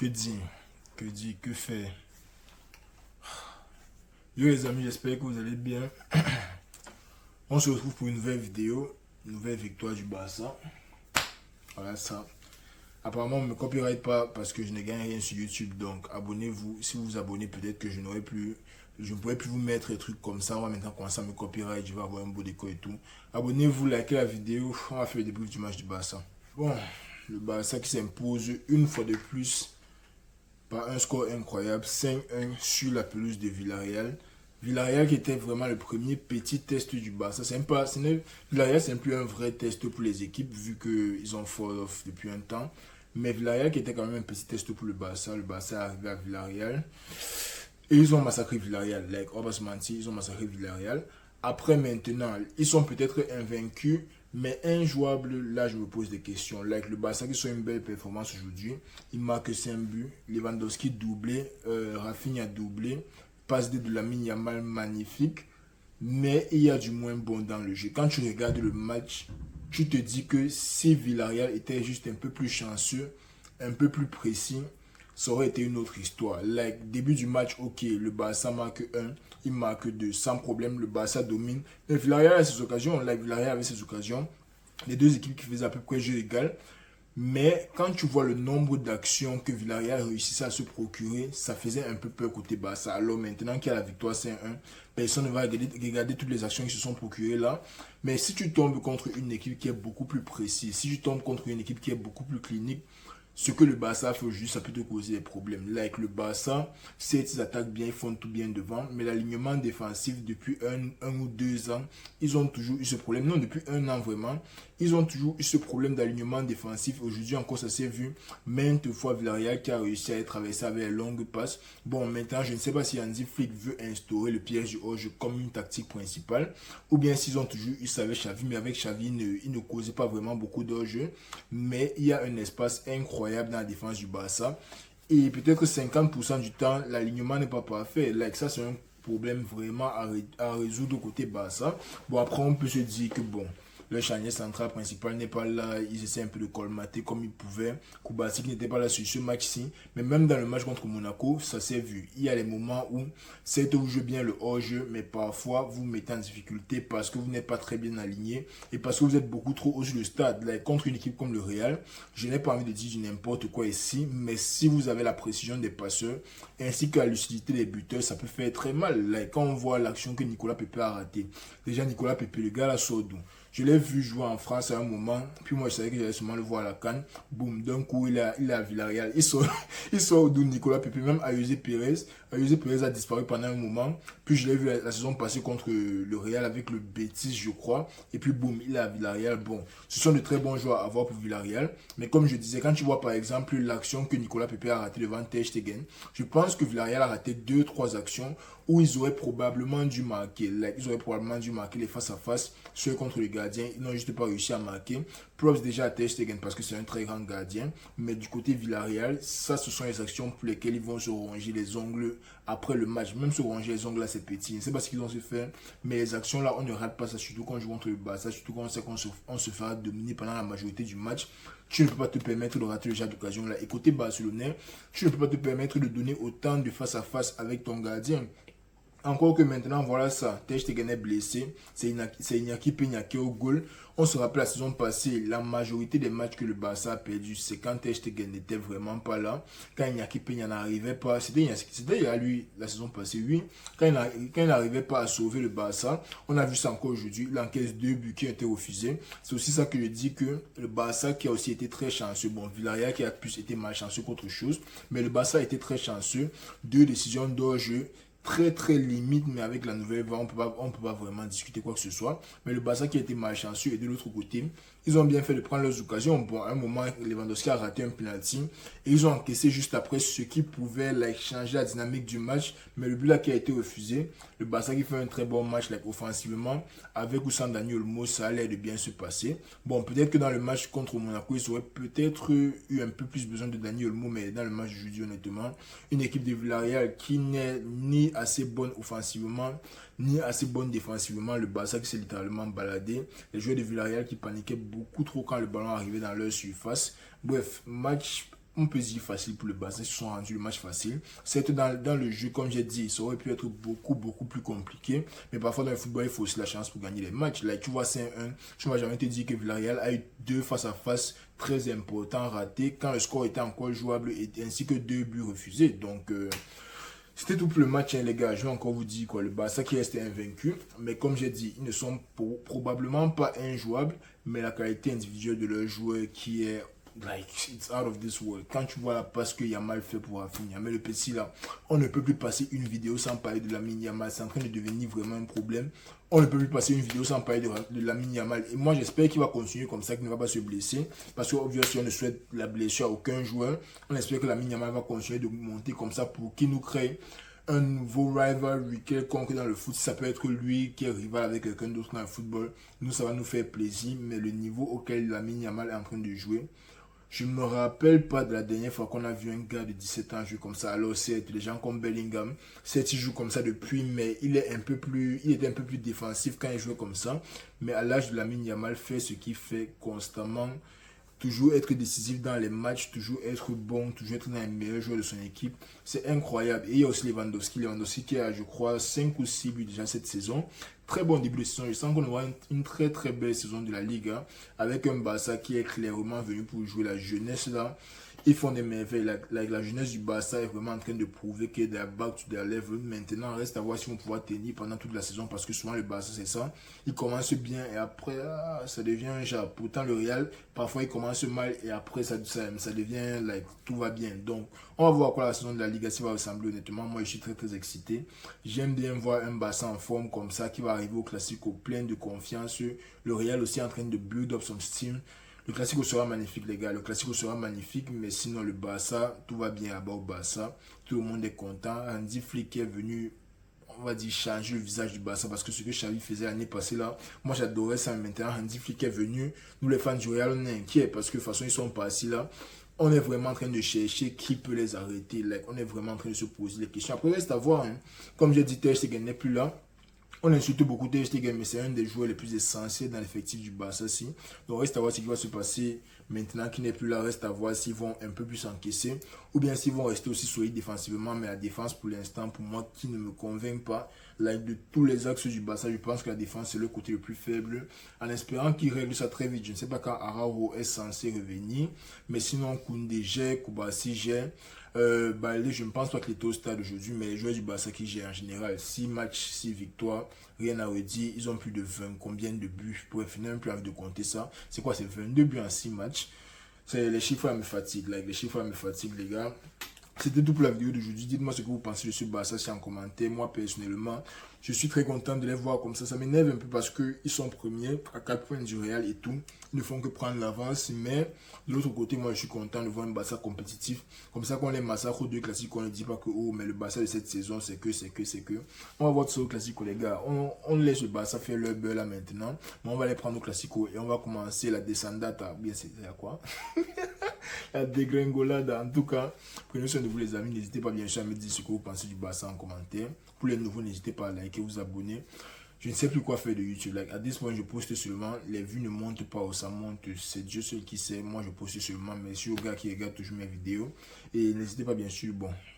Que dire? Que dire? Que faire? Yo les amis, j'espère que vous allez bien. On se retrouve pour une nouvelle vidéo, une nouvelle victoire du Barça. Voilà ça. Apparemment, on ne me copyright pas parce que je n'ai gagné rien sur YouTube. Donc, abonnez-vous. Si vous vous abonnez, peut-être que je ne pourrai plus vous mettre des trucs comme ça. On va maintenant commencer à me copyright. Je vais avoir un beau décor et tout. Abonnez-vous, likez la vidéo. On va faire le débrief du match du Barça. Bon, le Barça qui s'impose une fois de plus par un score incroyable, 5-1 sur la pelouse de Villarreal. Villarreal qui était vraiment le premier petit test du Barça. Villarreal, c'est plus un vrai test pour les équipes vu qu'ils ont fall off depuis un temps. Mais Villarreal qui était quand même un petit test pour le Barça. Le Barça est arrivé à Villarreal. Et ils ont massacré Villarreal. On va se mentir, ils ont massacré Villarreal. Après maintenant, ils sont peut-être invaincus, mais injouables. Là, je me pose des questions. Le Barça qui soit une belle performance aujourd'hui. Il marque 5 buts. Lewandowski doublé. Rafinha doublé. Passe de Lamine Yamal magnifique. Mais il y a du moins bon dans le jeu. Quand tu regardes le match, tu te dis que si Villarreal était juste un peu plus chanceux, un peu plus précis, ça aurait été une autre histoire. Début du match, ok, le Barça marque 1, il marque 2, sans problème, le Barça domine. Mais Villarreal a ses occasions, Villarreal avait ses occasions. Les deux équipes qui faisaient à peu près jeu égal. Mais quand tu vois le nombre d'actions que Villarreal réussissait à se procurer, ça faisait un peu peur côté Barça. Alors maintenant qu'il y a la victoire 5-1, personne ne va regarder toutes les actions qui se sont procurées là. Mais si tu tombes contre une équipe qui est beaucoup plus précise, si tu tombes contre une équipe qui est beaucoup plus clinique, ce que le Barça fait aujourd'hui, ça peut te causer des problèmes. Avec le Barça, certes, ils attaquent bien, ils font tout bien devant, mais l'alignement défensif, depuis un ou 2 ans, ils ont toujours eu ce problème. Non, depuis un an vraiment, ils ont toujours eu ce problème d'alignement défensif. Aujourd'hui encore, ça s'est vu maintes fois Villarreal qui a réussi à être traversé avec les longues passes. Bon, maintenant, je ne sais pas si Hansi Flick veut instaurer le piège du hors-jeu comme une tactique principale, ou bien s'ils ont toujours eu ça avec Xavi, mais avec Xavi, il ne causait pas vraiment beaucoup d'hors-jeu. Mais il y a un espace incroyable dans la défense du Barça. Et peut-être 50% du temps, l'alignement n'est pas parfait. Ça, c'est un problème vraiment à résoudre côté Barça. Bon, après, on peut se dire que bon, le charnier central principal n'est pas là. Ils essaient un peu de colmater comme ils pouvaient. Koubassi n'était pas là sur ce match-ci. Mais même dans le match contre Monaco, ça s'est vu. Il y a des moments où, certes, vous jouez bien le hors-jeu, mais parfois, vous vous mettez en difficulté parce que vous n'êtes pas très bien aligné et parce que vous êtes beaucoup trop haut sur le stade. Contre une équipe comme le Real, je n'ai pas envie de dire n'importe quoi ici, mais si vous avez la précision des passeurs ainsi que la lucidité des buteurs, ça peut faire très mal. Quand on voit l'action que Nicolas Pepe a ratée, déjà Nicolas Pepe, le gars là sort d'où? Je l'ai vu jouer en France à un moment, puis moi je savais que j'allais sûrement le voir à la CAN. Boum, d'un coup il est à Villarreal. Il sort d'où Nicolas Pepe, même Ayoze Perez. Ayoze Perez a disparu pendant un moment, puis je l'ai vu la saison passée contre le Real avec le Betis, je crois. Et puis boum, il est à Villarreal. Bon, ce sont de très bons joueurs à avoir pour Villarreal. Mais comme je disais, quand tu vois par exemple l'action que Nicolas Pepe a ratée devant Ter Stegen, je pense que Villarreal a raté 2-3 actions où ils auraient probablement dû marquer. Ils auraient probablement dû marquer les face-à-face, ceux contre le gardien. Ils n'ont juste pas réussi à marquer. Props déjà à Ter Stegen parce que c'est un très grand gardien. Mais du côté Villarreal, ça, ce sont les actions pour lesquelles ils vont se ronger les ongles après le match. Même se ronger les ongles là, c'est petit. Je ne sais pas ce qu'ils ont se faire. Mais les actions là, on ne rate pas ça, surtout quand on joue contre le Barça, surtout quand on sait qu'on se fera dominer pendant la majorité du match. Tu ne peux pas te permettre de rater le genre d'occasion là. Et côté barcelonais, tu ne peux pas te permettre de donner autant de face-à-face avec ton gardien. Encore que maintenant, voilà ça. Ter Stegen est blessé. C'est Iñaki Peña qui est au goal. On se rappelle la saison passée, la majorité des matchs que le Barça a perdu, c'est quand Ter Stegen n'était vraiment pas là. Quand Iñaki Peña n'arrivait pas, c'était à lui la saison passée, oui. Quand il n'arrivait pas à sauver le Barça, on a vu ça encore aujourd'hui. Il encaisse 2 buts qui ont été refusés. C'est aussi ça que je dis que le Barça qui a aussi été très chanceux. Bon, Villarreal qui a plus été malchanceux qu'autre chose. Mais le Barça a été très chanceux. 2 décisions d'hors-jeu très très limite, mais avec la nouvelle VAR, on peut pas vraiment discuter quoi que ce soit. Mais le Barça qui a été malchanceux et de l'autre côté, ils ont bien fait de prendre leurs occasions. Bon, à un moment, Lewandowski a raté un penalty et ils ont encaissé juste après ce qui pouvait changer la dynamique du match. Mais le but là qui a été refusé, le Barça qui fait un très bon match offensivement, avec ou sans Dani Olmo, ça allait de bien se passer. Bon, peut-être que dans le match contre Monaco, ils auraient peut-être eu un peu plus besoin de Dani Olmo, mais dans le match jeudi, honnêtement, une équipe de Villarreal qui n'est ni assez bonne offensivement, ni assez bonne défensivement. Le Barça qui s'est littéralement baladé. Les joueurs de Villarreal qui paniquaient beaucoup trop quand le ballon arrivait dans leur surface. Bref, match on peut dire facile pour le Barça, ils se sont rendus le match facile. Certes, dans le jeu, comme j'ai dit, ça aurait pu être beaucoup plus compliqué. Mais parfois, dans le football, il faut aussi la chance pour gagner les matchs. Là, tu vois, 5-1. Je ne vais jamais te dire que Villarreal a eu 2 face-à-face très importants ratés quand le score était encore jouable ainsi que 2 buts refusés. Donc, c'était tout pour le match, hein, les gars. Je vais encore vous dire quoi. Le Barça qui reste invaincu. Mais comme j'ai dit, ils ne sont probablement pas injouables. Mais la qualité individuelle de leurs joueurs qui est it's out of this world. Quand tu vois la passe que Yamal fait pour Rafinha, mais le petit là, on ne peut plus passer une vidéo sans parler de Lamine Yamal. C'est en train de devenir vraiment un problème. On ne peut plus passer une vidéo sans parler de Lamine Yamal. Et moi, j'espère qu'il va continuer comme ça, qu'il ne va pas se blesser. Parce qu'obviously, on ne souhaite la blessure à aucun joueur. On espère que Lamine Yamal va continuer de monter comme ça pour qu'il nous crée un nouveau rivalry quelconque dans le foot. Ça peut être lui qui est rival avec quelqu'un d'autre dans le football. Nous, ça va nous faire plaisir. Mais le niveau auquel Lamine Yamal est en train de jouer, je ne me rappelle pas de la dernière fois qu'on a vu un gars de 17 ans jouer comme ça. Alors c'est des gens comme Bellingham, c'est il joue comme ça depuis, mais il était un peu plus défensif quand il jouait comme ça. Mais à l'âge de Lamine Yamal fait ce qu'il fait constamment. Toujours être décisif dans les matchs, toujours être bon, toujours être l'un des meilleurs joueurs de son équipe. C'est incroyable. Et il y a aussi Lewandowski qui a, je crois, 5 ou 6 buts déjà cette saison. Très bon début de saison. Je sens qu'on aura une très belle saison de la Liga avec un Barça qui est clairement venu pour jouer la jeunesse là. Ils font des merveilles. La jeunesse du Barça est vraiment en train de prouver qu'ils est back to their level. Maintenant, reste à voir si on pourra tenir pendant toute la saison parce que souvent le Barça c'est ça. Il commence bien et après ça devient un genre. Pourtant le Real, parfois il commence mal et après ça devient tout va bien. Donc on va voir quoi la saison de la Liga si va ressembler honnêtement. Moi je suis très excité. J'aime bien voir un Barça en forme comme ça qui va arriver au Classico plein de confiance. Le Real aussi en train de build up son steam. Le Classico sera magnifique, les gars. Le Classico sera magnifique, mais sinon, le Barça, tout va bien là-bas au Barça. Tout le monde est content. Hansi Flick est venu, on va dire, changer le visage du Barça parce que ce que Xavi faisait l'année passée là, moi j'adorais ça. Mais maintenant, Hansi Flick est venu. Nous, les fans du Real, on est inquiets parce que de toute façon, ils sont partis là. On est vraiment en train de chercher qui peut les arrêter. On est vraiment en train de se poser les questions. Après, reste à voir. Hein. Comme j'ai dit, Ter Stegen n'est plus là. On insulte beaucoup Ter Stegen, mais c'est un des joueurs les plus essentiels dans l'effectif du Barça. Donc reste à voir ce qui va se passer maintenant qu'il n'est plus là. Reste à voir s'ils vont un peu plus encaisser ou bien s'ils vont rester aussi solides défensivement. Mais la défense pour l'instant, pour moi, qui ne me convainc pas. De tous les axes du Barça, je pense que la défense c'est le côté le plus faible. En espérant qu'il règle ça très vite. Je ne sais pas quand Araujo est censé revenir. Mais sinon, Koundé gère, Koubassi gère. Je ne pense pas qu'il était au stade aujourd'hui, mais les joueurs du Barça qui gèrent en général 6 matchs, 6 victoires, rien à redire. Ils ont plus de 20, combien de buts? Je pourrais finir même plus envie de compter ça. C'est quoi? C'est 22 buts en 6 matchs. Les chiffres me fatiguent, les chiffres me fatiguent, les gars. C'était tout pour la vidéo d'aujourd'hui. Dites-moi ce que vous pensez de ce Barça en commentaire. Moi, personnellement, je suis très content de les voir comme ça. Ça m'énerve un peu parce qu'ils sont premiers à 4 points du Real et tout. Ils ne font que prendre l'avance. Mais de l'autre côté, moi, je suis content de voir un Barça compétitif. Comme ça, quand on les massacre aux 2 classiques, on ne dit pas que oh, mais le Barça de cette saison, c'est que. On va voir tout ça au classico, les gars. On laisse le Barça faire leur beurre là maintenant. Mais on va les prendre au classico et on va commencer la descendata. Bien, c'est à quoi? La dégringolade. En tout cas, prenez soin de vous les amis. N'hésitez pas bien sûr à me dire ce que vous pensez du Barça en commentaire. Pour les nouveaux, n'hésitez pas à liker, vous abonner. Je ne sais plus quoi faire de YouTube. À ce point, je poste seulement. Les vues ne montent pas ou ça monte. C'est Dieu seul qui sait. Moi, je poste seulement. Merci aux gars qui regardent toujours mes vidéos. Et n'hésitez pas bien sûr,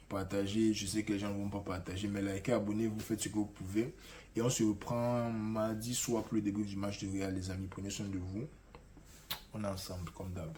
partager. Je sais que les gens ne vont pas partager. Mais likez, abonnez-vous, faites ce que vous pouvez. Et on se reprend mardi soir pour le début du match de Real, les amis. Prenez soin de vous. On est ensemble, comme d'hab.